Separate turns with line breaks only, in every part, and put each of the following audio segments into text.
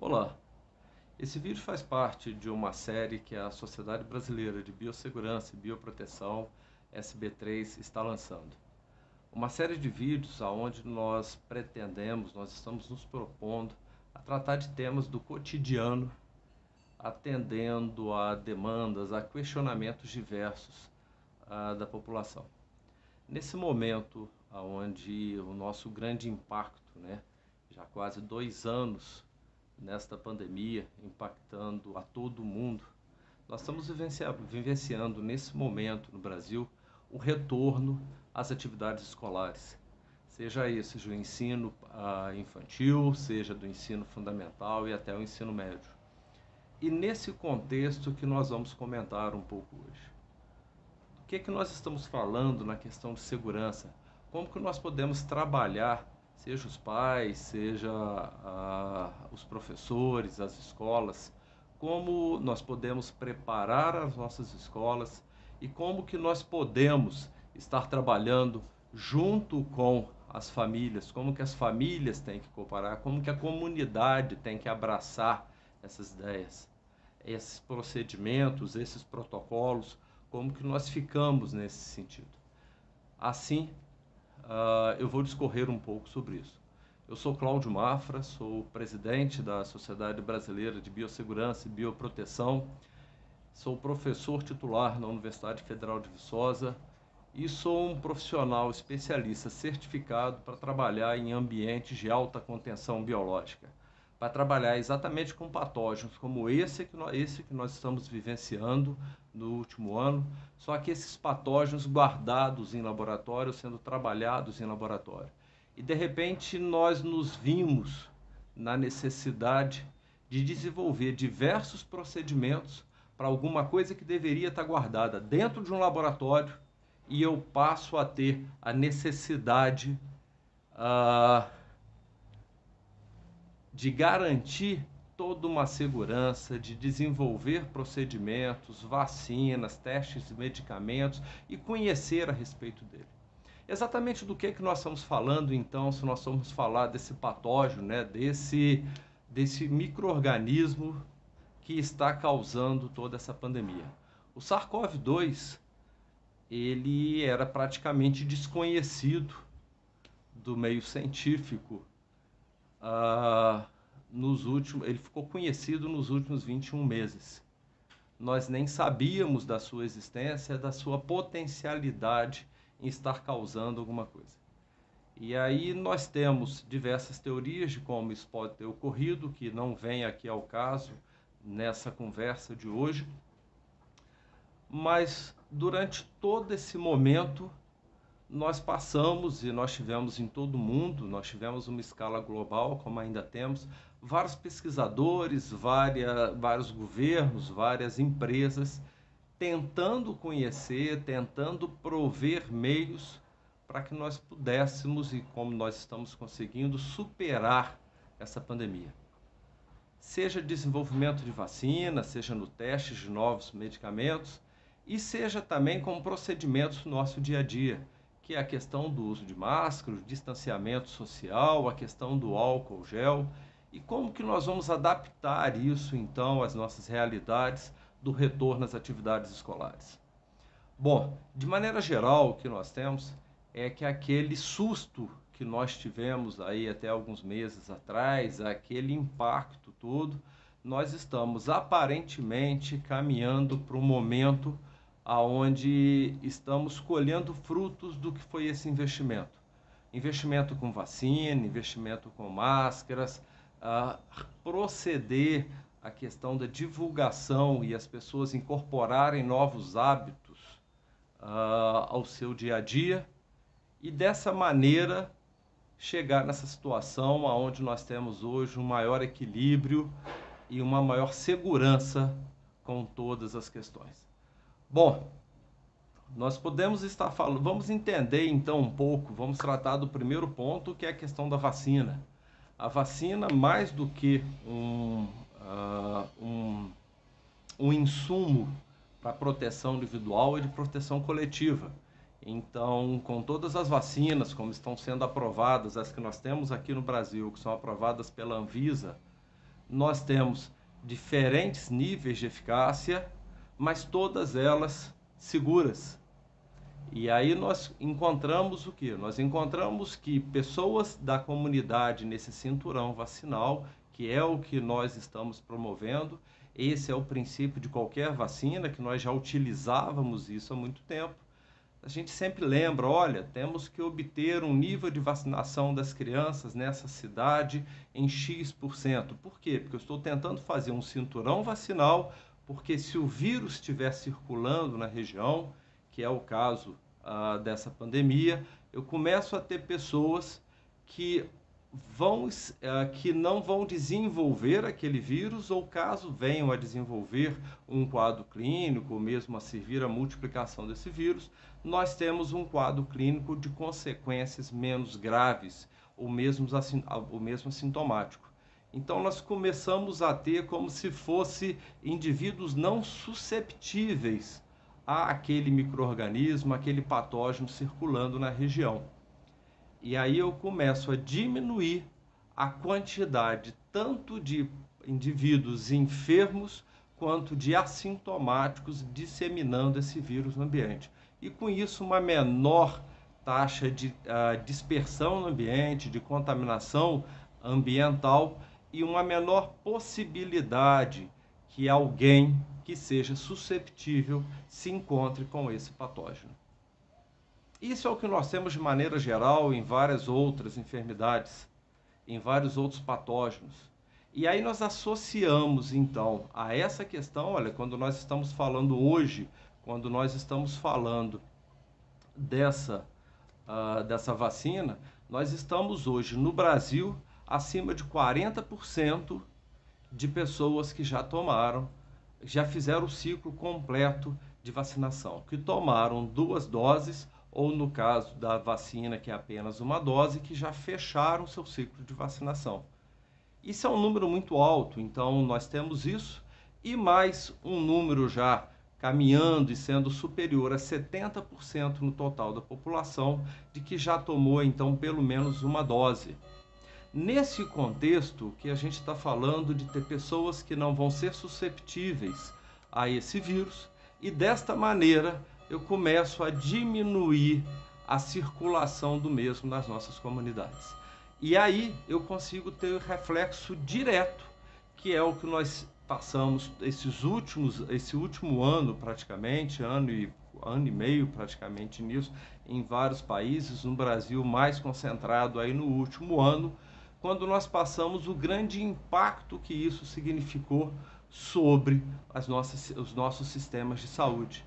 Olá, esse vídeo faz parte de uma série que a Sociedade Brasileira de Biossegurança e Bioproteção, SB3, está lançando. Uma série de vídeos onde nós estamos nos propondo a tratar de temas do cotidiano, atendendo a demandas, a questionamentos diversos da população. Nesse momento, onde o nosso grande impacto, já quase 2 anos nesta pandemia, impactando a todo mundo, nós estamos vivenciando nesse momento no Brasil o retorno às atividades escolares, seja esse o ensino infantil, seja do ensino fundamental e até o ensino médio. E nesse contexto que nós vamos comentar um pouco hoje. O que nós estamos falando na questão de segurança? Como que nós podemos trabalhar, seja os pais, seja os professores, as escolas, como nós podemos preparar as nossas escolas e como que nós podemos estar trabalhando junto com as famílias, como que as famílias têm que cooperar, como que a comunidade tem que abraçar essas ideias, esses procedimentos, esses protocolos, como que nós ficamos nesse sentido. Assim, eu vou discorrer um pouco sobre isso. Eu sou Cláudio Mafra, sou presidente da Sociedade Brasileira de Biossegurança e Bioproteção, sou professor titular na Universidade Federal de Viçosa e sou um profissional especialista certificado para trabalhar em ambientes de alta contenção biológica, para trabalhar exatamente com patógenos como esse que nós estamos vivenciando no último ano, só que esses patógenos guardados em laboratório, sendo trabalhados em laboratório. E de repente nós nos vimos na necessidade de desenvolver diversos procedimentos para alguma coisa que deveria estar guardada dentro de um laboratório e eu passo a ter a necessidade de garantir toda uma segurança, de desenvolver procedimentos, vacinas, testes de medicamentos e conhecer a respeito dele. Exatamente do que nós estamos falando, então, se nós vamos falar desse patógeno, desse micro-organismo que está causando toda essa pandemia. O SARS-CoV-2, ele era praticamente desconhecido do meio científico ele ficou conhecido nos últimos 21 meses. Nós nem sabíamos da sua existência, da sua potencialidade em estar causando alguma coisa. E aí nós temos diversas teorias de como isso pode ter ocorrido, que não vem aqui ao caso nessa conversa de hoje. Mas durante todo esse momento, nós passamos e nós tivemos em todo o mundo, nós tivemos uma escala global, como ainda temos, vários pesquisadores, vários governos, várias empresas, tentando conhecer, tentando prover meios para que nós pudéssemos, e como nós estamos conseguindo, superar essa pandemia. Seja desenvolvimento de vacina, seja no teste de novos medicamentos, e seja também com procedimentos no nosso dia a dia, que é a questão do uso de máscara, o distanciamento social, a questão do álcool gel, e como que nós vamos adaptar isso, então, às nossas realidades do retorno às atividades escolares. Bom, de maneira geral, o que nós temos é que aquele susto que nós tivemos aí até alguns meses atrás, aquele impacto todo, nós estamos aparentemente caminhando para um momento aonde estamos colhendo frutos do que foi esse investimento. Investimento com vacina, investimento com máscaras, proceder à questão da divulgação e as pessoas incorporarem novos hábitos ao seu dia a dia e dessa maneira chegar nessa situação onde nós temos hoje um maior equilíbrio e uma maior segurança com todas as questões. Bom, nós podemos estar falando, vamos entender então um pouco, vamos tratar do primeiro ponto, que é a questão da vacina. A vacina, mais do que um insumo para proteção individual e de proteção coletiva. Então, com todas as vacinas, como estão sendo aprovadas, as que nós temos aqui no Brasil, que são aprovadas pela Anvisa, nós temos diferentes níveis de eficácia, mas todas elas seguras. E aí nós encontramos o quê? Nós encontramos que pessoas da comunidade nesse cinturão vacinal, que é o que nós estamos promovendo, esse é o princípio de qualquer vacina, que nós já utilizávamos isso há muito tempo. A gente sempre lembra, olha, temos que obter um nível de vacinação das crianças nessa cidade em X%. Por quê? Porque eu estou tentando fazer um cinturão vacinal, porque se o vírus estiver circulando na região, que é o caso dessa pandemia, eu começo a ter pessoas que não vão desenvolver aquele vírus, ou caso venham a desenvolver um quadro clínico, ou mesmo a servir a multiplicação desse vírus, nós temos um quadro clínico de consequências menos graves, ou mesmo assintomático. Então nós começamos a ter como se fosse indivíduos não susceptíveis àquele micro-organismo, aquele patógeno circulando na região. E aí eu começo a diminuir a quantidade tanto de indivíduos enfermos quanto de assintomáticos disseminando esse vírus no ambiente. E com isso uma menor taxa de dispersão no ambiente, de contaminação ambiental e uma menor possibilidade que alguém que seja susceptível se encontre com esse patógeno. Isso é o que nós temos de maneira geral em várias outras enfermidades, em vários outros patógenos. E aí nós associamos, então, a essa questão, olha, quando nós estamos falando hoje, quando nós estamos falando dessa vacina, nós estamos hoje no Brasil acima de 40% de pessoas que já fizeram o ciclo completo de vacinação, que tomaram 2 doses, ou no caso da vacina, que é apenas uma dose, que já fecharam seu ciclo de vacinação. Isso é um número muito alto, então nós temos isso, e mais um número já caminhando e sendo superior a 70% no total da população, de que já tomou, então, pelo menos uma dose. Nesse contexto que a gente está falando de ter pessoas que não vão ser susceptíveis a esse vírus, e desta maneira eu começo a diminuir a circulação do mesmo nas nossas comunidades. E aí eu consigo ter reflexo direto, que é o que nós passamos esse último ano praticamente, ano e meio praticamente nisso, em vários países, no Brasil mais concentrado aí no último ano, quando nós passamos o grande impacto que isso significou sobre os nossos sistemas de saúde,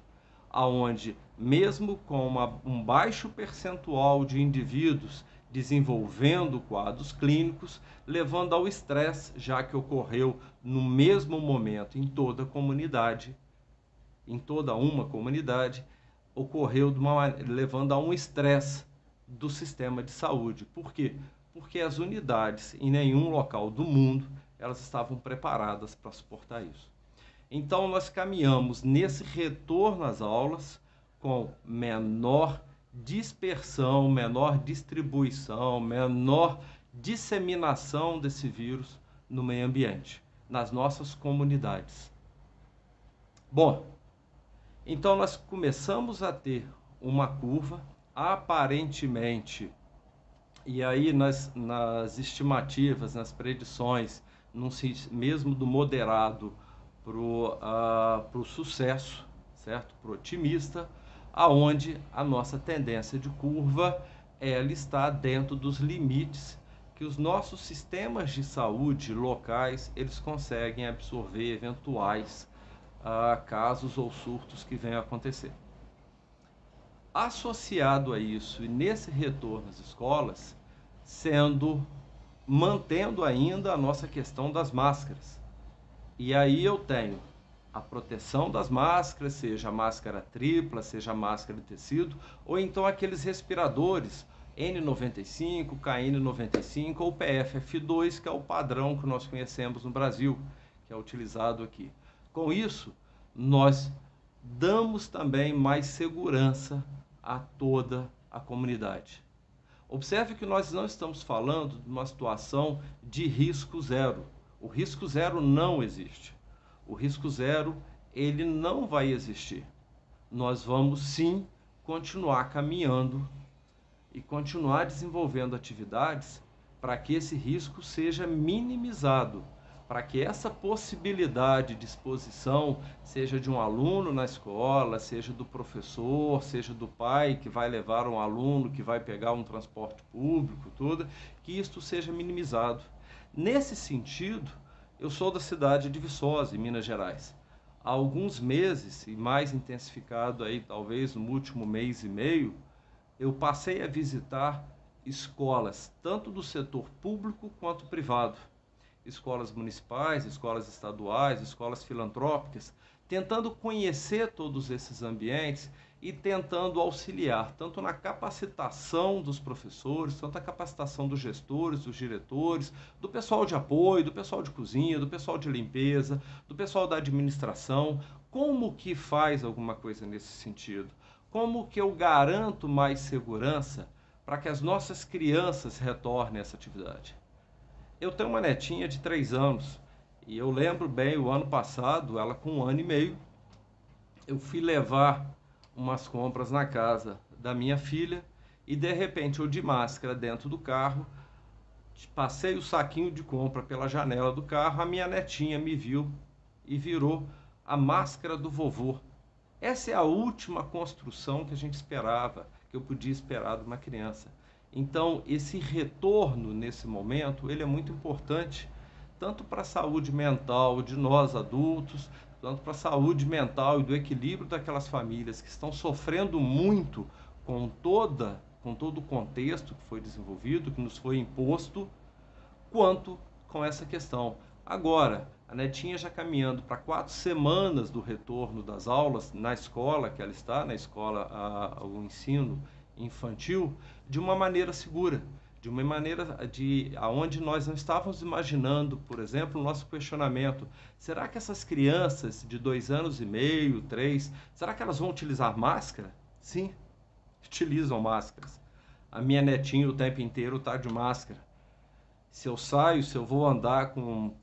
aonde mesmo com um baixo percentual de indivíduos desenvolvendo quadros clínicos, levando ao estresse, já que ocorreu no mesmo momento em toda a comunidade, em toda uma comunidade, ocorreu levando a um estresse do sistema de saúde. Por quê? Porque as unidades em nenhum local do mundo elas estavam preparadas para suportar isso. Então nós caminhamos nesse retorno às aulas com menor dispersão, menor distribuição, menor disseminação desse vírus no meio ambiente, nas nossas comunidades. Bom, então nós começamos a ter uma curva, aparentemente, e aí nas estimativas, nas predições, mesmo do moderado para o sucesso, certo? Para o otimista, aonde a nossa tendência de curva ela está dentro dos limites que os nossos sistemas de saúde locais eles conseguem absorver eventuais casos ou surtos que venham a acontecer. Associado a isso e nesse retorno às escolas, mantendo ainda a nossa questão das máscaras. E aí eu tenho a proteção das máscaras, seja a máscara tripla, seja a máscara de tecido, ou então aqueles respiradores N95, KN95 ou PFF2, que é o padrão que nós conhecemos no Brasil, que é utilizado aqui. Com isso, nós damos também mais segurança a toda a comunidade. Observe que nós não estamos falando de uma situação de risco zero. O risco zero não existe. O risco zero, ele não vai existir. Nós vamos sim continuar caminhando e continuar desenvolvendo atividades para que esse risco seja minimizado, para que essa possibilidade de exposição, seja de um aluno na escola, seja do professor, seja do pai que vai levar um aluno, que vai pegar um transporte público, tudo, que isto seja minimizado. Nesse sentido, eu sou da cidade de Viçosa, em Minas Gerais. Há alguns meses, e mais intensificado aí talvez no último mês e meio, eu passei a visitar escolas, tanto do setor público quanto privado, escolas municipais, escolas estaduais, escolas filantrópicas, tentando conhecer todos esses ambientes e tentando auxiliar tanto na capacitação dos professores, tanto na capacitação dos gestores, dos diretores, do pessoal de apoio, do pessoal de cozinha, do pessoal de limpeza, do pessoal da administração, como que faz alguma coisa nesse sentido? Como que eu garanto mais segurança para que as nossas crianças retornem a essa atividade? Eu tenho uma netinha de 3 anos e eu lembro bem, o ano passado, ela com 1 ano e meio, eu fui levar umas compras na casa da minha filha e de repente eu de máscara dentro do carro, passei o saquinho de compra pela janela do carro, a minha netinha me viu e virou a máscara do vovô. Essa é a última construção que a gente esperava, que eu podia esperar de uma criança. Então, esse retorno nesse momento, ele é muito importante, tanto para a saúde mental de nós adultos, tanto para a saúde mental e do equilíbrio daquelas famílias que estão sofrendo muito com todo o contexto que foi desenvolvido, que nos foi imposto, quanto com essa questão. Agora, a netinha já caminhando para 4 semanas do retorno das aulas na escola que ela está, na escola, o ensino infantil, de uma maneira segura, de uma maneira aonde nós não estávamos imaginando, por exemplo, o nosso questionamento. Será que essas crianças de 2 anos e meio, 3, será que elas vão utilizar máscara? Sim, utilizam máscaras. A minha netinha o tempo inteiro está de máscara. Se eu saio, se eu vou andar com,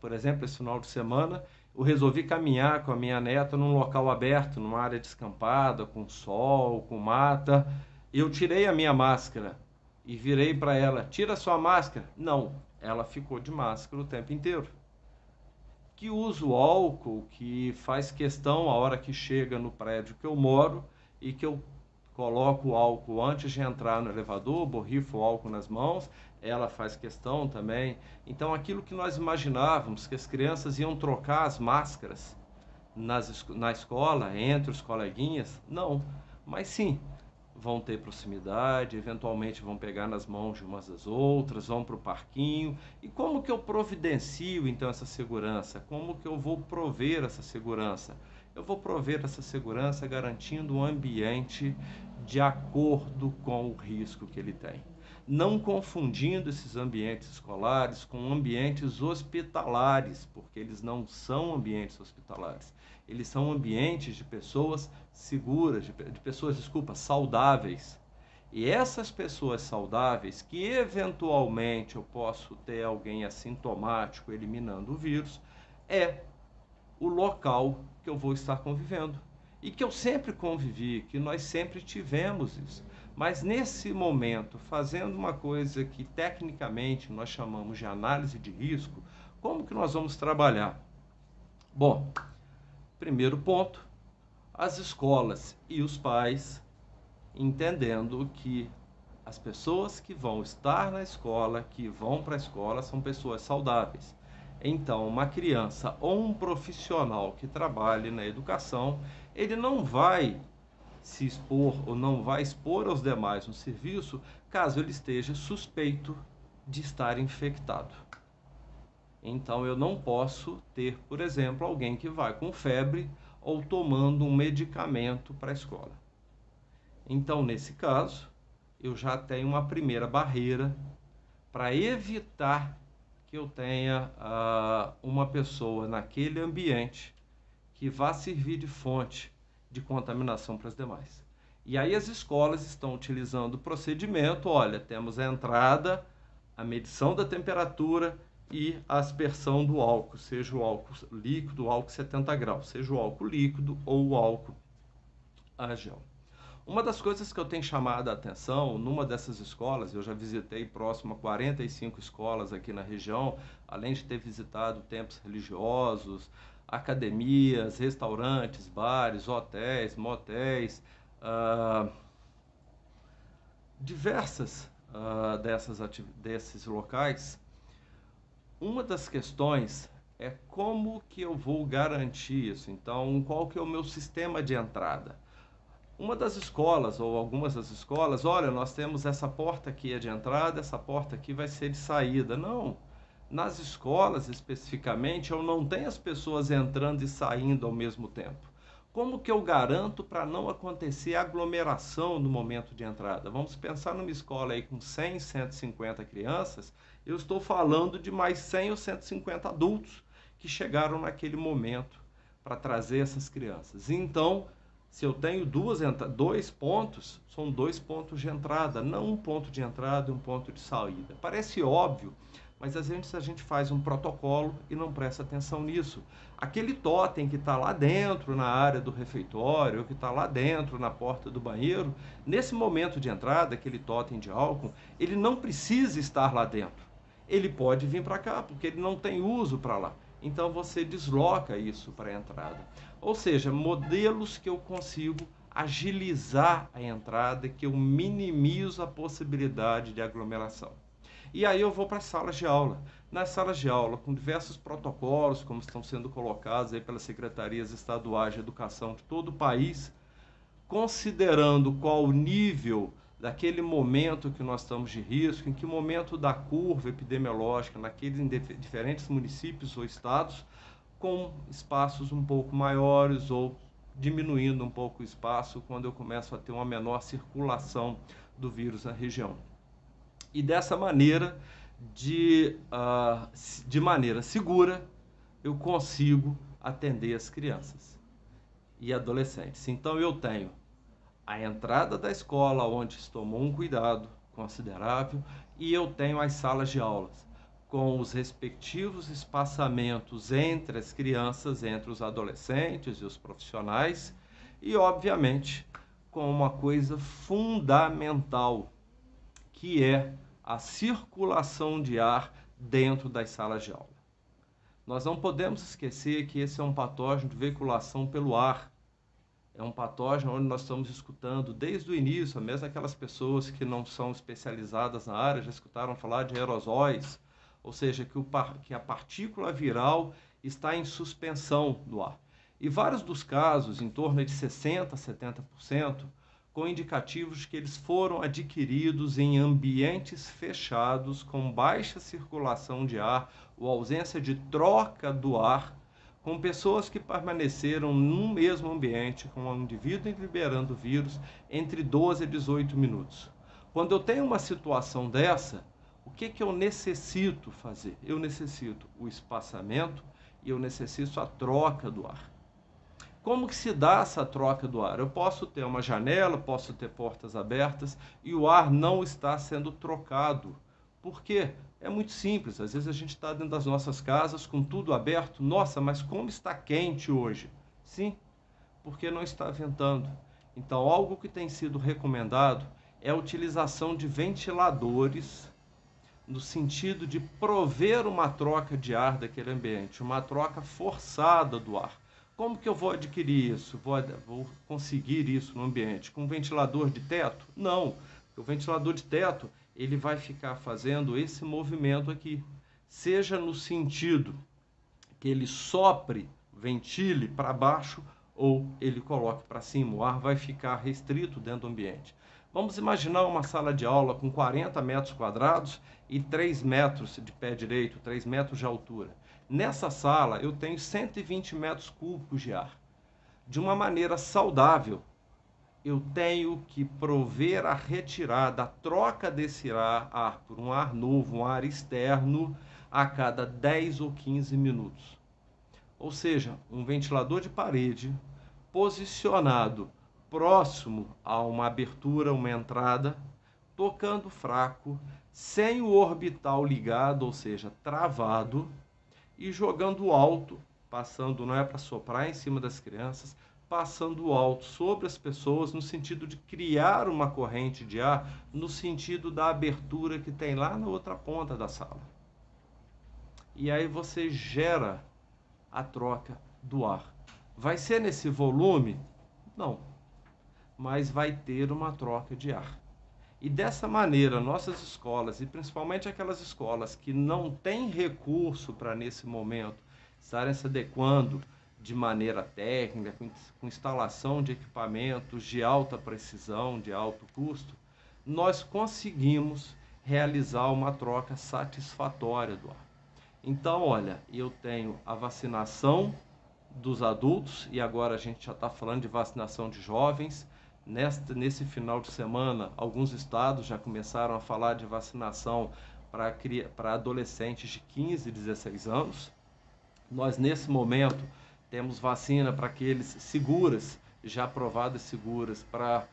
por exemplo, esse final de semana, eu resolvi caminhar com a minha neta num local aberto, numa área descampada, com sol, com mata. Eu tirei a minha máscara e virei para ela, tira a sua máscara. Não, ela ficou de máscara o tempo inteiro. Que usa o álcool, que faz questão a hora que chega no prédio que eu moro e que eu coloco o álcool antes de entrar no elevador, borrifo o álcool nas mãos, ela faz questão também. Então, aquilo que nós imaginávamos, que as crianças iam trocar as máscaras na escola, entre os coleguinhas, não. Mas sim, vão ter proximidade, eventualmente vão pegar nas mãos de umas das outras, vão para o parquinho. E como que eu providencio, então, essa segurança? Como que eu vou prover essa segurança? Eu vou prover essa segurança garantindo um ambiente de acordo com o risco que ele tem. Não confundindo esses ambientes escolares com ambientes hospitalares, porque eles não são ambientes hospitalares. Eles são ambientes de pessoas seguras, de pessoas, saudáveis. E essas pessoas saudáveis, que eventualmente eu posso ter alguém assintomático eliminando o vírus, é o local que eu vou estar convivendo. E que eu sempre convivi, que nós sempre tivemos isso. Mas nesse momento, fazendo uma coisa que tecnicamente nós chamamos de análise de risco, como que nós vamos trabalhar? Bom, primeiro ponto, as escolas e os pais entendendo que as pessoas que vão estar na escola, que vão para a escola, são pessoas saudáveis. Então, uma criança ou um profissional que trabalhe na educação, ele não vai se expor ou não vai expor aos demais no serviço caso ele esteja suspeito de estar infectado. Então, eu não posso ter, por exemplo, alguém que vai com febre ou tomando um medicamento para a escola. Então, nesse caso, eu já tenho uma primeira barreira para evitar que eu tenha uma pessoa naquele ambiente que vá servir de fonte de contaminação para as demais. E aí as escolas estão utilizando o procedimento, olha, temos a entrada, a medição da temperatura e a aspersão do álcool, seja o álcool líquido, o álcool 70 graus, seja o álcool líquido ou o álcool a gel. Uma das coisas que eu tenho chamado a atenção numa dessas escolas, eu já visitei próximo a 45 escolas aqui na região, além de ter visitado templos religiosos, academias, restaurantes, bares, hotéis, motéis, diversas desses locais. Uma das questões é como que eu vou garantir isso. Então, qual que é o meu sistema de entrada? Uma das escolas, ou algumas das escolas, olha, nós temos essa porta aqui é de entrada, essa porta aqui vai ser de saída. Não, nas escolas especificamente, eu não tenho as pessoas entrando e saindo ao mesmo tempo. Como que eu garanto para não acontecer aglomeração no momento de entrada? Vamos pensar numa escola aí com 100, 150 crianças, eu estou falando de mais 100 ou 150 adultos que chegaram naquele momento para trazer essas crianças. Então, se eu tenho dois pontos, são 2 pontos de entrada, não um ponto de entrada e um ponto de saída. Parece óbvio, mas às vezes a gente faz um protocolo e não presta atenção nisso. Aquele totem que está lá dentro na área do refeitório, que está lá dentro na porta do banheiro, nesse momento de entrada, aquele totem de álcool, ele não precisa estar lá dentro. Ele pode vir para cá, porque ele não tem uso para lá. Então você desloca isso para a entrada. Ou seja, modelos que eu consigo agilizar a entrada, que eu minimizo a possibilidade de aglomeração. E aí eu vou para as salas de aula. Nas salas de aula, com diversos protocolos, como estão sendo colocados aí pelas secretarias estaduais de educação de todo o país, considerando qual o nível daquele momento que nós estamos de risco, em que momento da curva epidemiológica, naqueles diferentes municípios ou estados, com espaços um pouco maiores ou diminuindo um pouco o espaço quando eu começo a ter uma menor circulação do vírus na região. E dessa maneira, de maneira segura, eu consigo atender as crianças e adolescentes. Então eu tenho a entrada da escola, onde se tomou um cuidado considerável, e eu tenho as salas de aulas, com os respectivos espaçamentos entre as crianças, entre os adolescentes e os profissionais, e, obviamente, com uma coisa fundamental, que é a circulação de ar dentro das salas de aula. Nós não podemos esquecer que esse é um patógeno de veiculação pelo ar. É um patógeno onde nós estamos escutando desde o início, mesmo aquelas pessoas que não são especializadas na área já escutaram falar de aerosóis, ou seja, que a partícula viral está em suspensão no ar. E vários dos casos, em torno de 60% a 70%, com indicativos de que eles foram adquiridos em ambientes fechados, com baixa circulação de ar ou ausência de troca do ar, com pessoas que permaneceram no mesmo ambiente, com um indivíduo liberando o vírus, entre 12 a 18 minutos. Quando eu tenho uma situação dessa, o que eu necessito fazer? Eu necessito o espaçamento e eu necessito a troca do ar. Como que se dá essa troca do ar? Eu posso ter uma janela, posso ter portas abertas e o ar não está sendo trocado. Por quê? É muito simples. Às vezes a gente está dentro das nossas casas com tudo aberto. Nossa, mas como está quente hoje? Sim, porque não está ventando. Então, algo que tem sido recomendado é a utilização de ventiladores no sentido de prover uma troca de ar daquele ambiente, uma troca forçada do ar. Como que eu vou adquirir isso? Vou conseguir isso no ambiente? Com um ventilador de teto? Não. O ventilador de teto, ele vai ficar fazendo esse movimento aqui. Seja no sentido que ele sopre, ventile para baixo, ou ele coloque para cima. O ar vai ficar restrito dentro do ambiente. Vamos imaginar uma sala de aula com 40 metros quadrados e 3 metros de pé direito, 3 metros de altura. Nessa sala, eu tenho 120 metros cúbicos de ar. De uma maneira saudável, eu tenho que prover a retirada, a troca desse ar por um ar novo, um ar externo, a cada 10 ou 15 minutos. Ou seja, um ventilador de parede posicionado próximo a uma abertura, uma entrada, tocando fraco, sem o orbital ligado, ou seja, travado, e jogando alto, passando, não é para soprar em cima das crianças, passando alto sobre as pessoas, no sentido de criar uma corrente de ar, no sentido da abertura que tem lá na outra ponta da sala. E aí você gera a troca do ar. Vai ser nesse volume? Não, mas vai ter uma troca de ar. E dessa maneira, nossas escolas, e principalmente aquelas escolas que não têm recurso para, nesse momento, estarem se adequando de maneira técnica, com instalação de equipamentos de alta precisão, de alto custo, nós conseguimos realizar uma troca satisfatória do ar. Então, olha, eu tenho a vacinação dos adultos, e agora a gente já está falando de vacinação de jovens. Nesse final de semana, alguns estados já começaram a falar de vacinação para adolescentes de 15 e 16 anos. Nós, nesse momento, temos vacina para aqueles seguras, já aprovadas seguras, para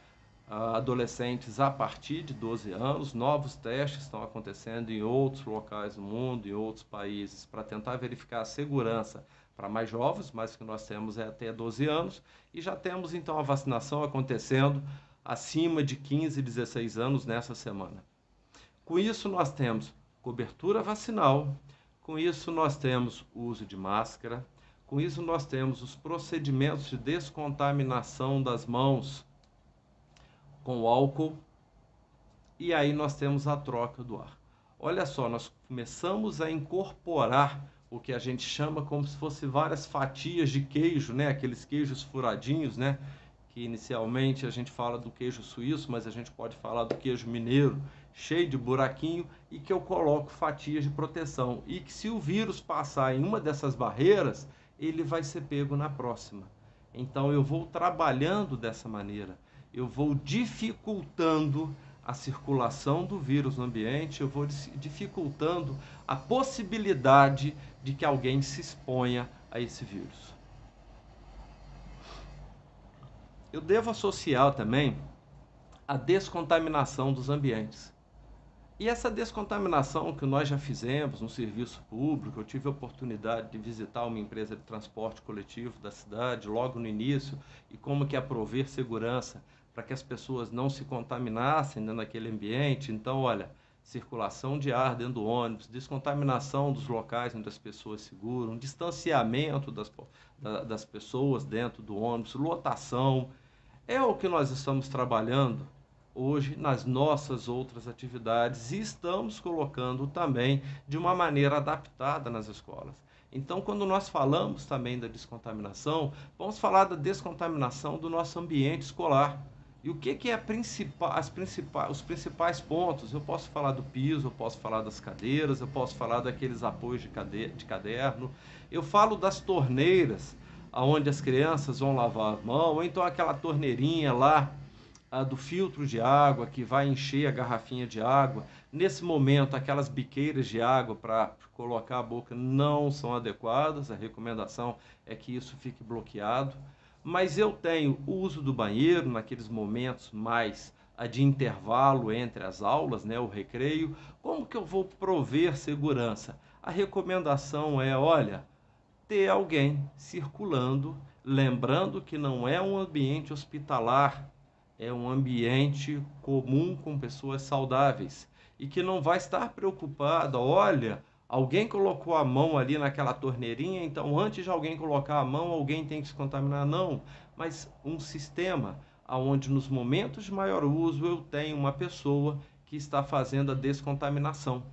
adolescentes a partir de 12 anos. Novos testes estão acontecendo em outros locais do mundo, em outros países, para tentar verificar a segurança para mais jovens, mas o que nós temos é até 12 anos, e já temos então a vacinação acontecendo acima de 15 e 16 anos nessa semana. Com isso nós temos cobertura vacinal, com isso nós temos o uso de máscara, com isso nós temos os procedimentos de descontaminação das mãos com álcool, e aí nós temos a troca do ar. Olha só, nós começamos a incorporar o que a gente chama como se fosse várias fatias de queijo, né? Aqueles queijos furadinhos, né? Que inicialmente a gente fala do queijo suíço, mas a gente pode falar do queijo mineiro, cheio de buraquinho, e que eu coloco fatias de proteção. E que se o vírus passar em uma dessas barreiras, ele vai ser pego na próxima. Então eu vou trabalhando dessa maneira, eu vou dificultando a circulação do vírus no ambiente, eu vou dificultando a possibilidade de que alguém se exponha a esse vírus. Eu devo associar também a descontaminação dos ambientes. E essa descontaminação que nós já fizemos no serviço público, eu tive a oportunidade de visitar uma empresa de transporte coletivo da cidade logo no início, e como que é prover segurança para que as pessoas não se contaminassem dentro daquele ambiente. Então, olha, circulação de ar dentro do ônibus, descontaminação dos locais onde as pessoas seguram, distanciamento das pessoas dentro do ônibus, lotação. É o que nós estamos trabalhando hoje nas nossas outras atividades, e estamos colocando também de uma maneira adaptada nas escolas. Então, quando nós falamos também da descontaminação, vamos falar da descontaminação do nosso ambiente escolar. E o que é os principais pontos? Eu posso falar do piso, eu posso falar das cadeiras, eu posso falar daqueles apoios de caderno, eu falo das torneiras, onde as crianças vão lavar a mão, ou então aquela torneirinha lá, do filtro de água que vai encher a garrafinha de água. Nesse momento, aquelas biqueiras de água para colocar a boca não são adequadas, a recomendação é que isso fique bloqueado. Mas eu tenho o uso do banheiro naqueles momentos mais de intervalo entre as aulas, né, o recreio. Como que eu vou prover segurança? A recomendação é, olha, ter alguém circulando, lembrando que não é um ambiente hospitalar, é um ambiente comum com pessoas saudáveis, e que não vai estar preocupado, olha, alguém colocou a mão ali naquela torneirinha, então antes de alguém colocar a mão, alguém tem que se contaminar. Não, mas um sistema onde nos momentos de maior uso eu tenho uma pessoa que está fazendo a descontaminação.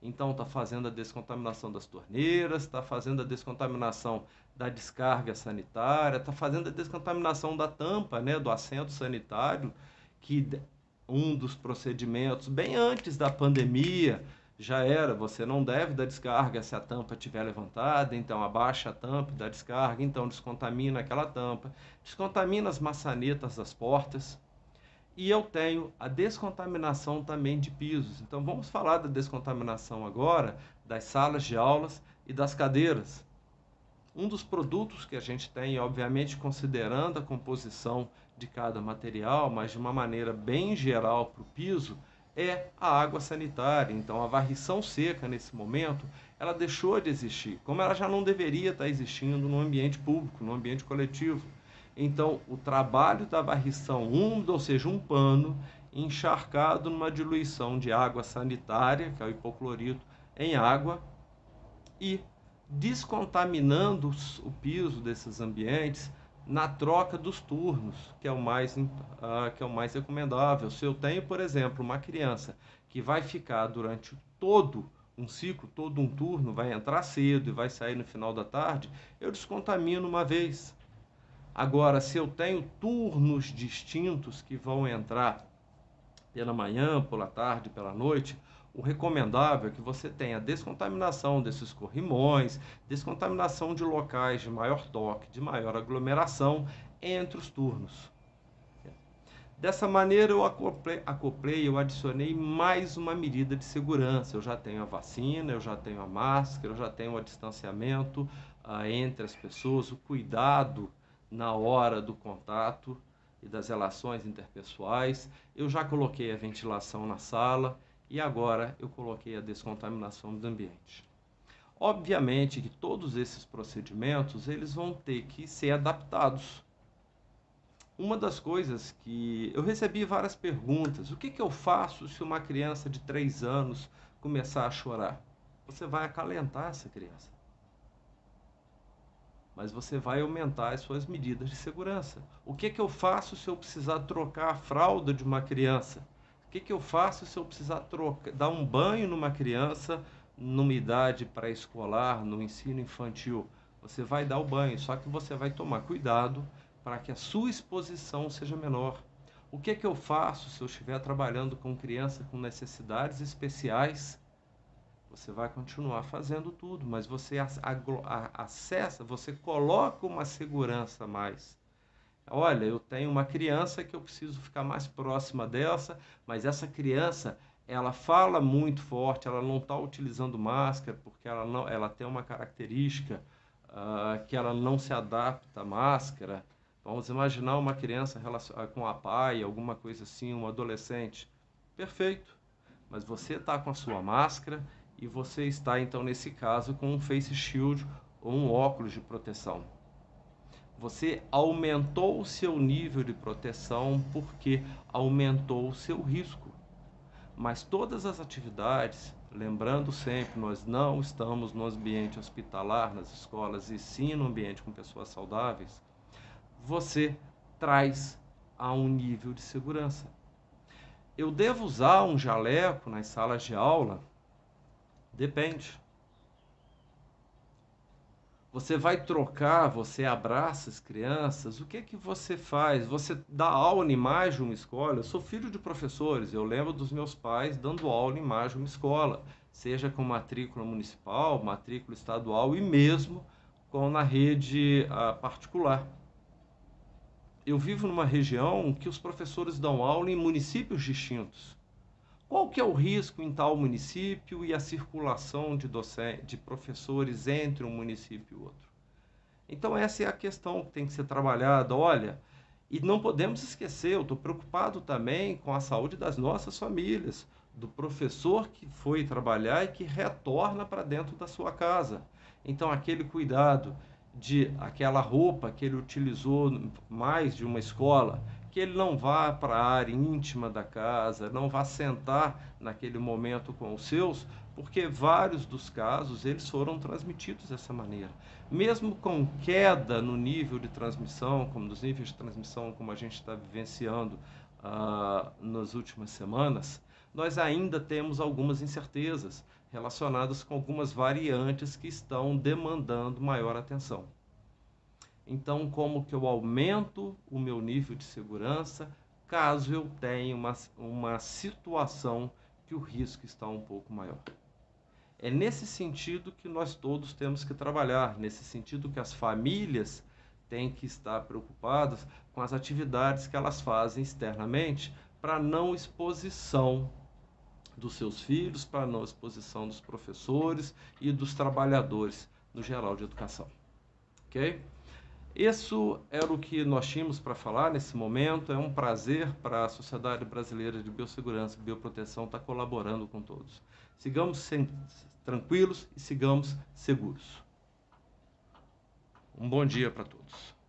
Então está fazendo a descontaminação das torneiras, está fazendo a descontaminação da descarga sanitária, está fazendo a descontaminação da tampa, né, do assento sanitário, que um dos procedimentos, bem antes da pandemia, já era, você não deve dar descarga se a tampa estiver levantada, então abaixa a tampa da descarga, então descontamina aquela tampa, descontamina as maçanetas das portas. E eu tenho a descontaminação também de pisos. Então vamos falar da descontaminação agora das salas de aulas e das cadeiras. Um dos produtos que a gente tem, obviamente considerando a composição de cada material, mas de uma maneira bem geral para o piso, é a água sanitária. Então, a varrição seca, nesse momento, ela deixou de existir, como ela já não deveria estar existindo no ambiente público, no ambiente coletivo. Então, o trabalho da varrição úmida, ou seja, um pano encharcado numa diluição de água sanitária, que é o hipoclorito, em água, e descontaminando o piso desses ambientes na troca dos turnos, que é o mais recomendável. Se eu tenho, por exemplo, uma criança que vai ficar durante todo um ciclo, todo um turno, vai entrar cedo e vai sair no final da tarde, eu descontamino uma vez. Agora, se eu tenho turnos distintos que vão entrar pela manhã, pela tarde, pela noite, o recomendável é que você tenha descontaminação desses corrimões, descontaminação de locais de maior toque, de maior aglomeração entre os turnos. Dessa maneira, eu eu adicionei mais uma medida de segurança. Eu já tenho a vacina, eu já tenho a máscara, eu já tenho o distanciamento entre as pessoas, o cuidado na hora do contato e das relações interpessoais. Eu já coloquei a ventilação na sala e agora eu coloquei a descontaminação do ambiente. Obviamente que todos esses procedimentos eles vão ter que ser adaptados. Uma das coisas que eu recebi várias perguntas: o que eu faço se uma criança de 3 anos começar a chorar? Você vai acalentar essa criança, mas você vai aumentar as suas medidas de segurança. O que eu faço se eu precisar trocar a fralda de uma criança? O que eu faço se eu precisar dar um banho numa criança numa idade pré-escolar, no ensino infantil? Você vai dar o banho, só que você vai tomar cuidado para que a sua exposição seja menor. O que eu faço se eu estiver trabalhando com criança com necessidades especiais? Você vai continuar fazendo tudo, mas você acessa, você coloca uma segurança a mais. Olha, eu tenho uma criança que eu preciso ficar mais próxima dessa, mas essa criança, ela fala muito forte, ela não está utilizando máscara, porque ela tem uma característica que ela não se adapta à máscara. Vamos imaginar uma criança com a pai, alguma coisa assim, um adolescente. Perfeito, mas você está com a sua máscara e você está, então, nesse caso, com um face shield ou um óculos de proteção. Você aumentou o seu nível de proteção porque aumentou o seu risco. Mas todas as atividades, lembrando sempre, nós não estamos no ambiente hospitalar, nas escolas, e sim no ambiente com pessoas saudáveis, você traz a um nível de segurança. Eu devo usar um jaleco nas salas de aula? Depende. Você vai trocar, você abraça as crianças, o que você faz? Você dá aula em mais de uma escola? Eu sou filho de professores, eu lembro dos meus pais dando aula em mais de uma escola, seja com matrícula municipal, matrícula estadual e mesmo na rede particular. Eu vivo numa região que os professores dão aula em municípios distintos. Qual que é o risco em tal município e a circulação de professores entre um município e outro? Então essa é a questão que tem que ser trabalhada. Olha, e não podemos esquecer, eu estou preocupado também com a saúde das nossas famílias, do professor que foi trabalhar e que retorna para dentro da sua casa. Então aquele cuidado de aquela roupa que ele utilizou mais de uma escola, que ele não vá para a área íntima da casa, não vá sentar naquele momento com os seus, porque vários dos casos eles foram transmitidos dessa maneira. Mesmo com queda no nível de transmissão, como dos níveis de transmissão como a gente está vivenciando nas últimas semanas, nós ainda temos algumas incertezas relacionadas com algumas variantes que estão demandando maior atenção. Então, como que eu aumento o meu nível de segurança caso eu tenha uma situação que o risco está um pouco maior? É nesse sentido que nós todos temos que trabalhar, nesse sentido que as famílias têm que estar preocupadas com as atividades que elas fazem externamente para não exposição dos seus filhos, para não exposição dos professores e dos trabalhadores no geral de educação. Ok? Isso era o que nós tínhamos para falar nesse momento. É um prazer para a Sociedade Brasileira de Biossegurança e Bioproteção estar colaborando com todos. Sigamos tranquilos e sigamos seguros. Um bom dia para todos.